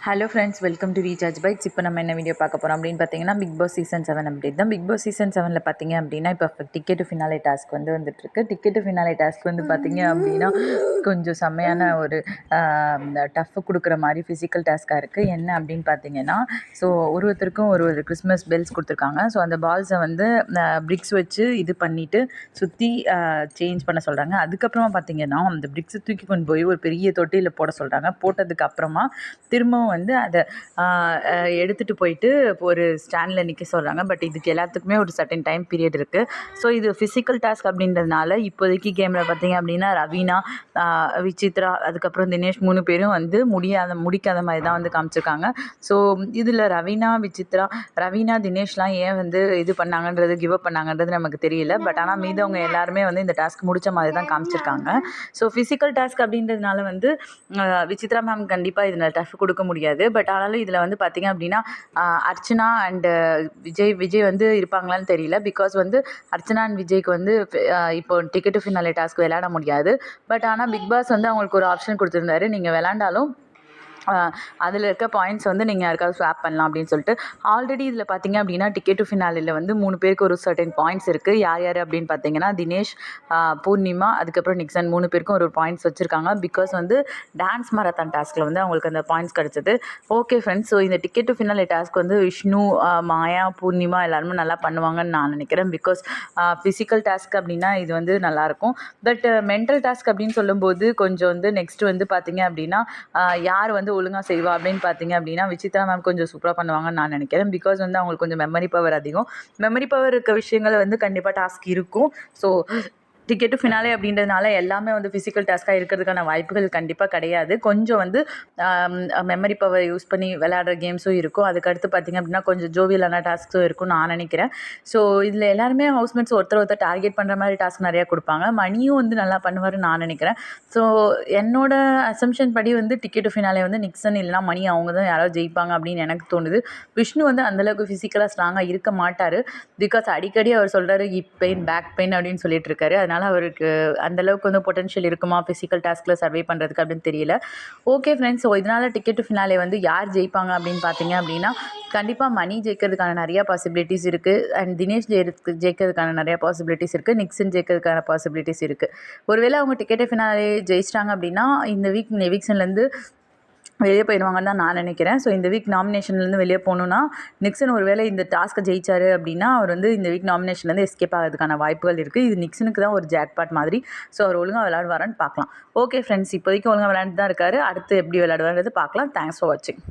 Hello friends, welcome to recharge bytes. இப்போ நம்ம என்ன வீடியோ பார்க்க போகிறோம் அப்படின்னு பார்த்தீங்கன்னா, பிக் பாஸ் சீசன் 7 அப்டேட் தான். பிக் பாஸ் சீசன் 7ல் பார்த்தீங்க அப்படின்னா, இப்போ டிக்கெட் டு ஃபினாலே டாஸ்க் வந்துட்டுருக்கு. டிக்கெட் டு ஃபினாலே டாஸ்க் பார்த்தீங்க அப்படின்னா, கொஞ்சம் செம்மையான ஒரு டஃப் கொடுக்குற மாதிரி ஃபிசிக்கல் டாஸ்க்காக இருக்குது. என்ன அப்படின்னு பார்த்தீங்கன்னா, ஸோ ஒருத்தருக்கும் ஒரு கிறிஸ்மஸ் பெல்ஸ் கொடுத்துருக்காங்க. ஸோ அந்த பால்ஸை பிரிக்ஸ் வச்சு இது பண்ணிவிட்டு சுற்றி சேஞ்ச் பண்ண சொல்கிறாங்க. அதுக்கப்புறமா பார்த்தீங்கன்னா, அந்த பிரிக்ஸை தூக்கி கொண்டு போய் ஒரு பெரிய தொட்டியில் போட சொல்கிறாங்க. போட்டதுக்கு அப்புறமா திரும்பவும் அதை எடுத்துகிட்டு போயிட்டு ஒரு ஸ்டாண்டில் நிற்க சொல்கிறாங்க. பட் இதுக்கு எல்லாத்துக்குமே ஒரு சர்டன் டைம் பீரியட் இருக்குது. ஸோ இது ஃபிசிக்கல் டாஸ்க் அப்படின்றதுனால இப்போதைக்கு கேமில் பார்த்தீங்க அப்படின்னா ரவீனா, விசித்ரா, அதுக்கப்புறம் தினேஷ் 3 பேரும் முடிக்காத மாதிரி தான் காமிச்சிருக்காங்க. ஸோ இதில் ரவீனா தினேஷ்லாம் ஏன் இது பண்ணாங்கன்றது, கிவ் அப் பண்ணாங்கன்றது நமக்கு தெரியல. பட் ஆனால் மீதவங்க எல்லாருமே இந்த டாஸ்க் முடித்த மாதிரி தான் காமிச்சிருக்காங்க. ஸோ ஃபிசிக்கல் டாஸ்க் அப்படின்றதுனால விசித்ரா மேம் கண்டிப்பாக இதில் டஃப் கொடுக்க முடியாது. பட் ஆனாலும் இதில் பார்த்தீங்க அப்படின்னா அர்ச்சனா அண்டு விஜய் இருப்பாங்களான்னு தெரியல. பிகாஸ் அர்ச்சனா அண்ட் விஜய்க்கு இப்போ டிக்கெட் டு ஃபினாலே டாஸ்க் விளையாட முடியாது. பட் ஆனால் பிக் பாஸ் அவங்களுக்கு ஒரு ஆப்ஷன் கொடுத்துருந்தாரு. நீங்கள் விளையாண்டாலும் அதில் இருக்க பாயிண்ட்ஸ் நீங்கள் யாருக்காவது ஸ்வாப் பண்ணலாம் அப்படின்னு சொல்லிட்டு. ஆல்ரெடி இதில் பார்த்தீங்க அப்படின்னா டிக்கெட் டு ஃபினாலில் 3 பேருக்கு ஒரு சர்டன் பாயிண்ட்ஸ் இருக்குது. யார் அப்படின்னு பார்த்தீங்கன்னா தினேஷ், பூர்ணிமா, அதுக்கப்புறம் நிக்சன் 3 பேருக்கும் ஒரு பாயிண்ட்ஸ் வச்சுருக்காங்க. பிகாஸ் டான்ஸ் மாரத்தான் டாஸ்கில் அவங்களுக்கு அந்த பாயிண்ட்ஸ் கிடச்சிது. ஓகே ஃப்ரெண்ட்ஸ், ஸோ இந்த ticket to finale task Vishnu, Maya, Poornima எல்லாருமே நல்லா பண்ணுவாங்கன்னு நான் நினைக்கிறேன். பிகாஸ் ஃபிசிக்கல் டாஸ்க் அப்படின்னா இது நல்லாயிருக்கும். பட் மென்டல் டாஸ்க் அப்படின்னு சொல்லும்போது கொஞ்சம் நெக்ஸ்ட் பார்த்தீங்க அப்படின்னா யார் ஒழுங்காக செய்வா அப்படின்னு பார்த்தீங்க அப்படின்னா விசித்ரா மேம் கொஞ்சம் சூப்பராக பண்ணுவாங்கன்னு நான் நினைக்கிறேன். பிகாஸ் அவங்களுக்கு கொஞ்சம் மெமரி பவர் அதிகம். மெமரி பவர் இருக்க விஷயங்கள் கண்டிப்பாக டாஸ்க் இருக்கும். ஸோ டிக்கெட் டு ஃபினாலே அப்படின்றதுனால எல்லாமே ஃபிசிக்கல் டாஸ்க்காக இருக்கிறதுக்கான வாய்ப்புகள் கண்டிப்பாக கிடையாது. கொஞ்சம் மெமரி பவர் யூஸ் பண்ணி விளையாடுற கேம்ஸும் இருக்கும். அதுக்கடுத்து பார்த்திங்க அப்படின்னா கொஞ்சம் ஜோவியலான டாஸ்க்ஸும் இருக்கும்னு நான் நினைக்கிறேன். ஸோ இதில் எல்லாருமே ஹவுஸ்மேட்ஸ் ஒருத்தர் டார்கெட் பண்ணுற மாதிரி டாஸ்க் நிறையா கொடுப்பாங்க. மணியும் நல்லா பண்ணுவார்னு நான் நினைக்கிறேன். ஸோ என்னோட அசம்ஷன் படி டிக்கெட் டு ஃபினாலே நிக்சன் இல்லைனா மணி அவங்க தான் யாராவது ஜெயிப்பாங்க அப்படின்னு எனக்கு தோணுது. விஷ்ணு அந்தளவுக்கு ஃபிசிக்கலாக ஸ்ட்ராங்காக இருக்க மாட்டார். பிகாஸ் அடிக்கடி அவர் சொல்கிறாரு ஹிப் பெயின், பேக் பெயின் அப்படின்னு சொல்லிட்டு இருக்காரு. அதனால் அவருக்கு அந்தளவுக்கு பொட்டன்ஷியல் இருக்குமா ஃபிசிக்கல் டாஸ்கில் சர்வே பண்ணுறதுக்கு அப்படின்னு தெரியல. ஓகே ஃப்ரெண்ட்ஸ், ஸோ இதனால் டிக்கெட் டு ஃபினாலே யார் ஜெயிப்பாங்க அப்படின்னு பார்த்தீங்க அப்படின்னா கண்டிப்பாக மணி ஜெயிக்கிறதுக்கான நிறையா பாசிபிலிட்டிஸ் இருக்குது. அண்ட் தினேஷ் ஜெயிக்கிறதுக்கான நிறையா பாசிபிலிட்டிஸ் இருக்குது. நிக்சன் ஜெயிக்கிறதுக்கான பாசிபிலிட்டிஸ் இருக்குது. ஒருவேளை அவங்க டிக்கெட் டு ஃபினாலே ஜெயிச்சிட்டாங்க அப்படின்னா இந்த வீக் எவிக்ஷன்லேருந்து வெளியே போயிடுவாங்கன்னு தான் நான் நினைக்கிறேன். ஸோ இந்த வீக் நாமினேஷன்லேருந்து வெளியே போகணுன்னா நிக்சன் ஒரு வேளை இந்த டாஸ்க்கை ஜெயிச்சார் அப்படின்னா அவர் இந்த வீக் நாமினேஷன்லேருந்து எஸ்கேப் ஆகிறதுக்கான வாய்ப்புகள் இருக்குது. இது நிக்சனுக்கு தான் ஒரு ஜாக்பாட் மாதிரி. ஸோ அவர் ஒழுங்காக விளையாடுவாரான்னு பார்க்கலாம். ஓகே ஃப்ரெண்ட்ஸ், இப்போதைக்கு ஒழுங்காக விளையாண்டு தான் இருக்காரு. அடுத்து எப்படி விளையாடுவார்ன்றது பார்க்கலாம். தேங்க்ஸ் ஃபார் வாட்சிங்.